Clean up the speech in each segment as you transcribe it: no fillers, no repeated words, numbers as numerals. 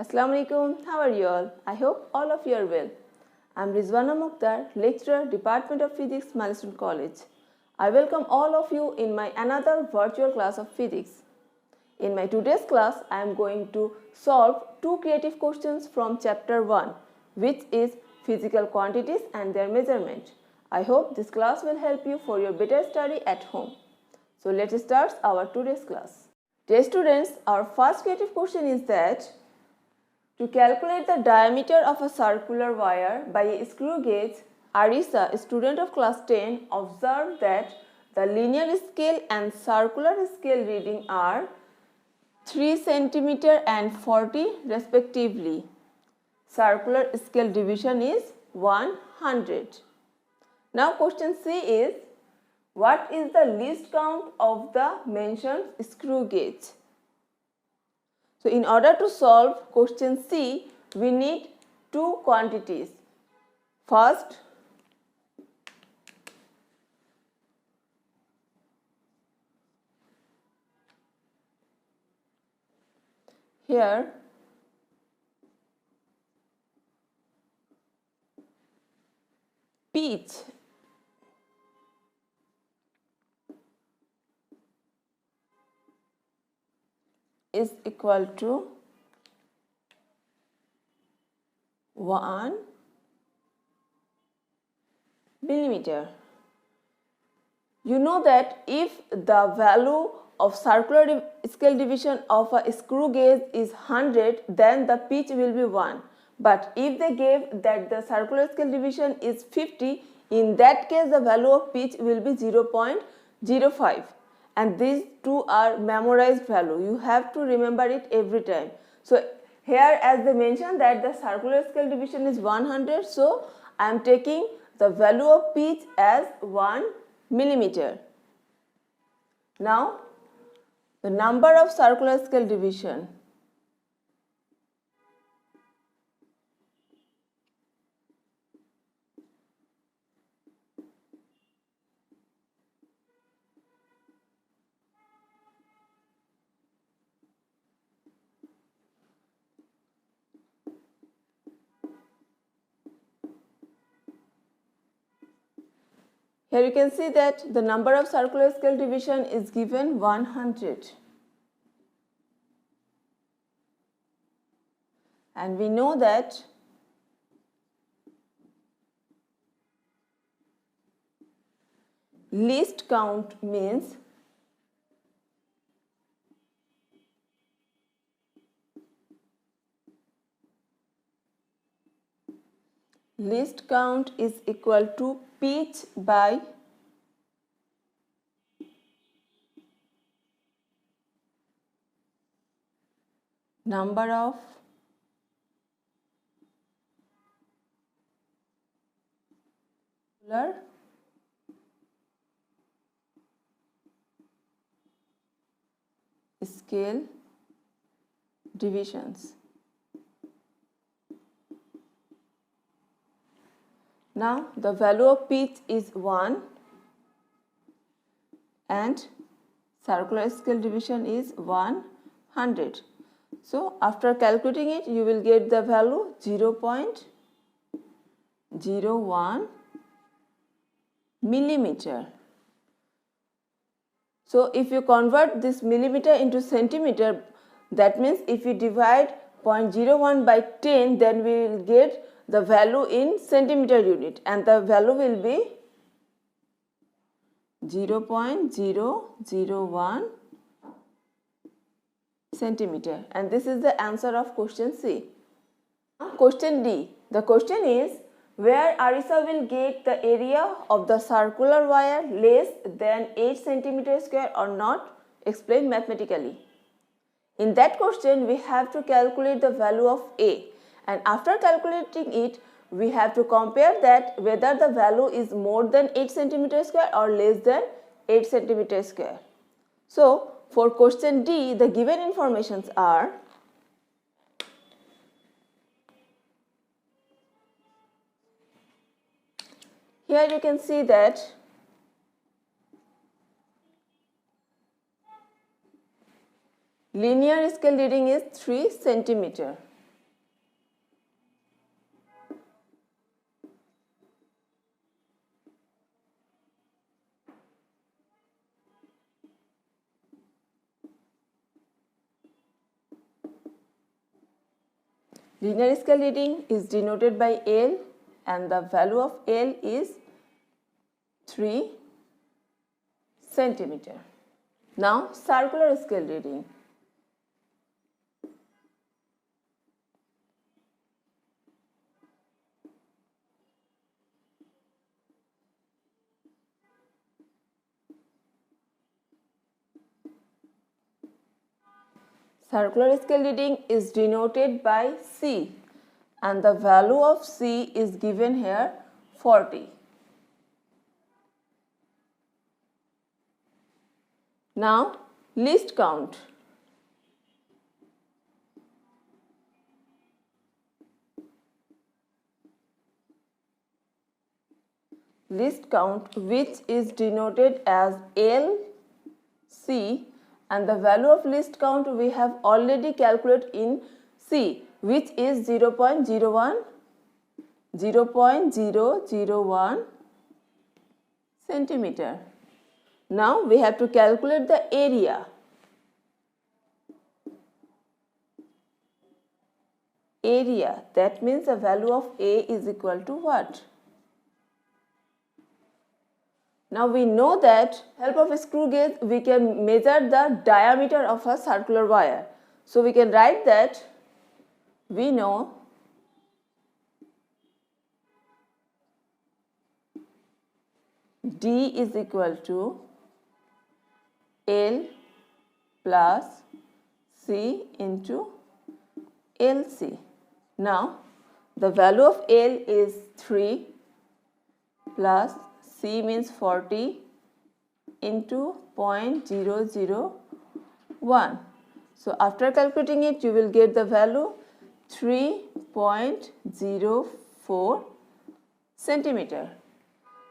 Assalamu alaikum, how are you all? I hope all of you are well. I am Rizwana Mukhtar, lecturer, Department of Physics, Milestone College. I welcome all of you in my another virtual class of physics. In my today's class, I am going to solve two creative questions from chapter 1, which is physical quantities and their measurement. I hope this class will help you for your better study at home. So let's start our today's class. Dear students, our first creative question is that to calculate the diameter of a circular wire by a screw gauge, Arisa, a student of class 10, observed that the linear scale and circular scale reading are 3 cm and 40 respectively. Circular scale division is 100. Now question C is, what is the least count of the mentioned screw gauge? So in order to solve question C, we need two quantities. First, here pitch is equal to 1 millimeter. You know that if the value of circular scale division of a screw gauge is 100, then the pitch will be 1. But if they gave that the circular scale division is 50, in that case the value of pitch will be 0.05. And these two are memorized value. You have to remember it every time. So here, as they mentioned that the circular scale division is 100, so I am taking the value of pitch as 1 millimeter. Now, the number of circular scale division. Here you can see that the number of circular scale division is given 100. And we know that least count means least count is equal to pitch by number of circular scale divisions. Now the value of pitch is 1 and circular scale division is 100. So after calculating it, you will get the value 0.01 millimeter. So if you convert this millimeter into centimeter, that means if you divide 0.01 by 10, then we will get the value in centimeter unit, and the value will be 0.001 centimeter, and this is the answer of question C. Question D. The question is, where Arisa will get the area of the circular wire less than 8 cm square or not? Explain mathematically. In that question, we have to calculate the value of A, and after calculating it, we have to compare that whether the value is more than 8 cm square or less than 8 cm square. So, for question D, the given informations are here you can see that linear scale reading is 3 centimeter. Linear scale reading is denoted by L and the value of L is 3 centimeter. Now circular scale reading. Circular scale reading is denoted by C and the value of C is given here 40. Now least count. Least count, which is denoted as LC, and the value of least count we have already calculated in C, which is 0.001 centimeter. Now we have to calculate the area. Area, that means the value of A is equal to what? Now we know that help of a screw gauge we can measure the diameter of a circular wire. So we can write that we know D is equal to L plus C into LC. Now the value of L is 3 plus C means 40 into 0.001. So after calculating it, you will get the value 3.04 centimeter.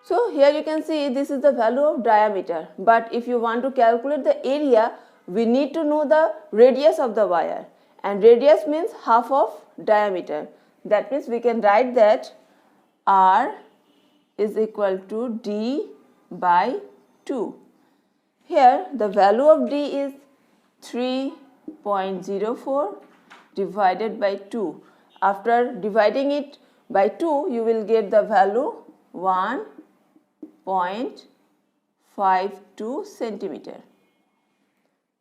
So here you can see this is the value of diameter. But if you want to calculate the area, we need to know the radius of the wire. And radius means half of diameter. That means we can write that R is equal to D by 2. Here the value of D is 3.04 divided by 2. After dividing it by 2, you will get the value 1.52 centimeter.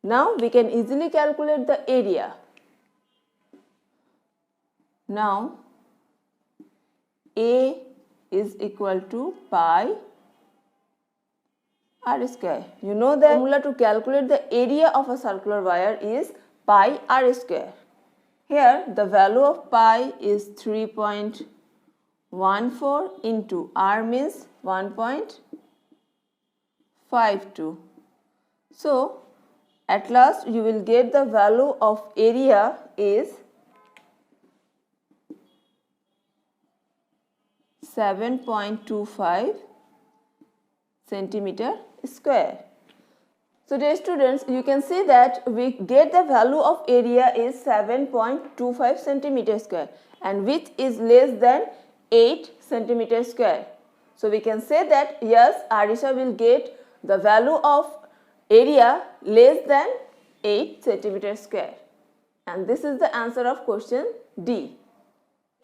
Now we can easily calculate the area. Now A is equal to pi r square. You know the formula to calculate the area of a circular wire is pi r square. Here the value of pi is 3.14 into r means 1.52. So at last you will get the value of area is 7.25 centimeter square. So dear students, you can see that we get the value of area is 7.25 centimeter square and which is less than 8 centimeter square. So we can say that yes, Arisha will get the value of area less than 8 centimeter square. And this is the answer of question D.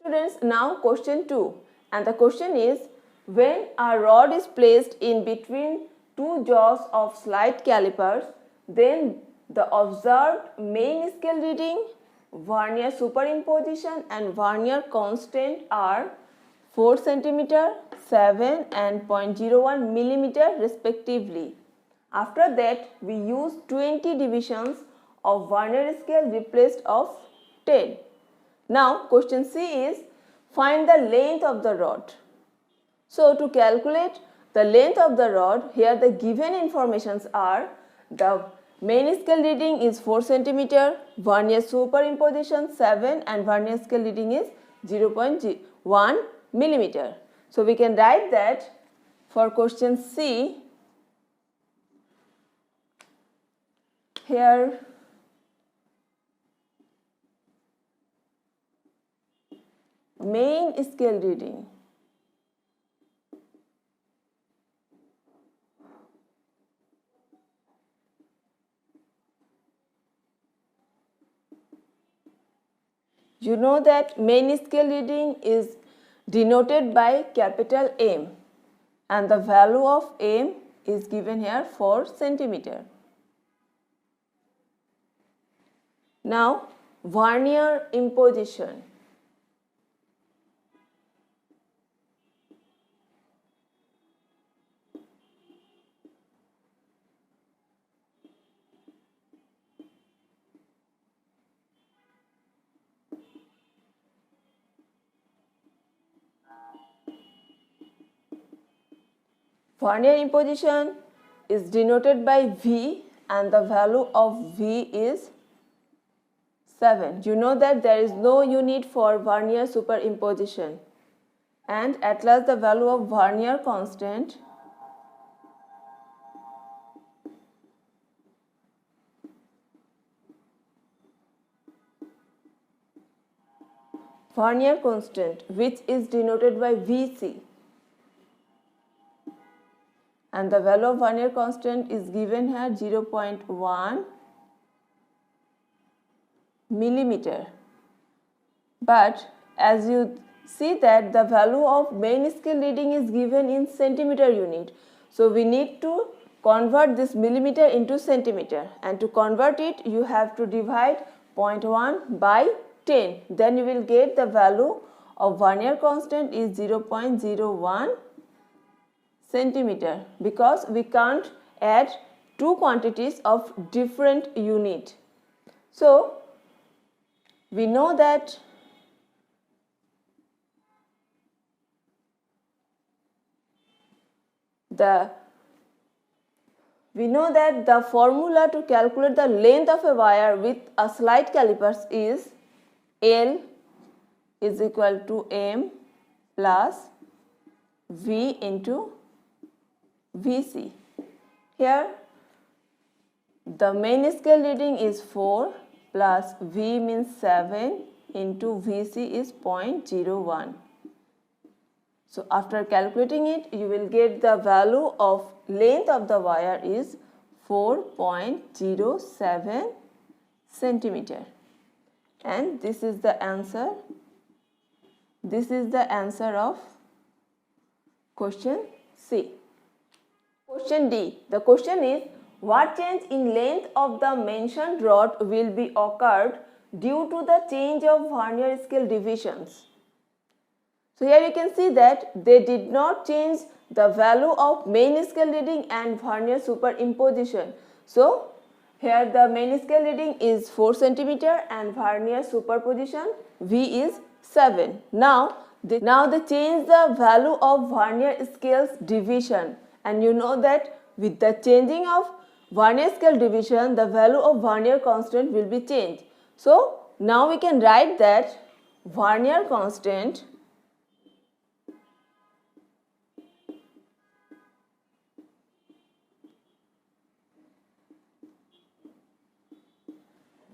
Students, now question 2. And the question is, when a rod is placed in between two jaws of slide calipers, then the observed main scale reading, vernier superimposition and vernier constant are 4 cm, 7 and 0.01 mm respectively. After that, we use 20 divisions of vernier scale replaced of 10. Now, question C is, find the length of the rod. So to calculate the length of the rod, here the given informations are the main scale reading is 4 cm, vernier superimposition 7 and vernier scale reading is 0.1 mm. So we can write that for question C, here main scale reading You know that main scale reading is denoted by capital M and the value of M is given here 4 centimeter. Now vernier imposition. Vernier imposition is denoted by V and the value of V is 7. You know that there is no unit for vernier superimposition, and at last the value of vernier constant which is denoted by Vc, and the value of vernier constant is given here 0.1 millimeter. But as you see that the value of main scale reading is given in centimeter unit, so we need to convert this millimeter into centimeter, and to convert it you have to divide 0.1 by 10, then you will get the value of vernier constant is 0.01 centimeter, because we can't add two quantities of different unit. So we know that the formula to calculate the length of a wire with a slide calipers is L is equal to M plus V into Vc. Here the main scale reading is 4 plus V means 7 into Vc is 0.01. So after calculating it, you will get the value of length of the wire is 4.07 centimeter. And this is the answer. This is the answer of question C. Question D. The question is, what change in length of the mentioned rod will be occurred due to the change of vernier scale divisions? So here you can see that they did not change the value of main scale reading and vernier superimposition. So here the main scale reading is 4 centimeter and vernier superposition V is 7. Now they change the value of vernier scales division, and you know that with the changing of vernier scale division, the value of vernier constant will be changed. So now we can write that vernier constant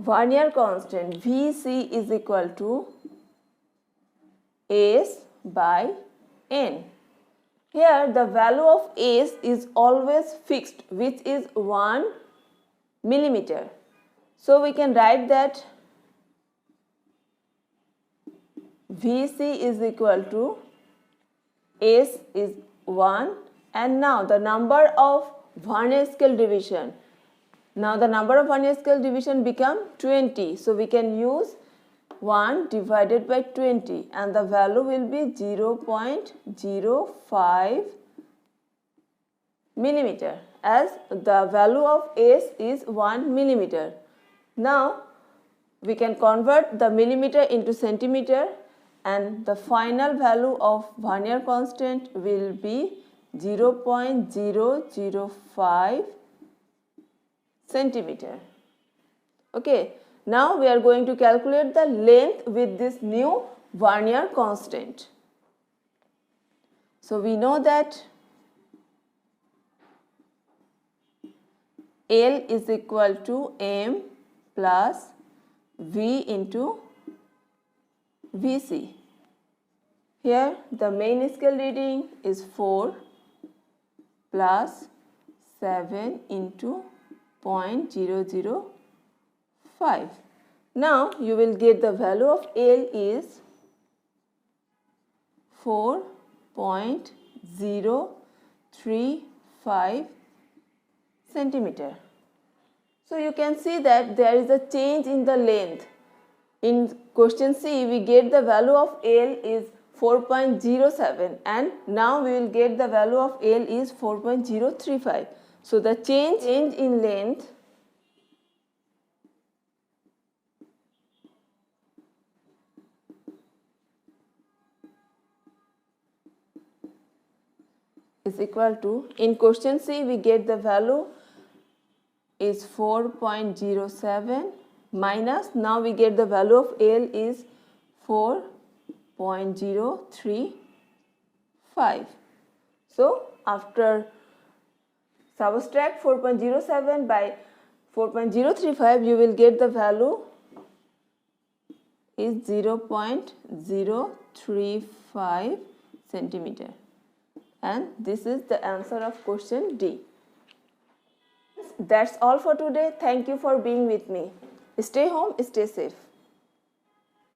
Vc is equal to S by N. Here the value of S is always fixed, which is 1 millimeter. So we can write that Vc is equal to S is 1, and now the number of vernier scale division. Now the number of vernier scale division become 20. So we can use 1 divided by 20 and the value will be 0.05 millimeter, as the value of S is 1 millimeter. Now we can convert the millimeter into centimeter, and the final value of vernier constant will be 0.005 centimeter. Okay, now we are going to calculate the length with this new vernier constant. So we know that L is equal to M plus V into Vc. Here the main scale reading is 4 plus 7 into 0.005. Now you will get the value of L is 4.035 centimeter. So you can see that there is a change in the length. In question C, we get the value of L is 4.07 and now we will get the value of L is 4.035. So the change in length is equal to, in question C we get the value is 4.07 minus, now we get the value of L is 4.035. So after subtract 4.07 by 4.035, you will get the value is 0.035 centimeter, and this is the answer of question D. That's all for today. Thank you for being with me. Stay home, stay safe.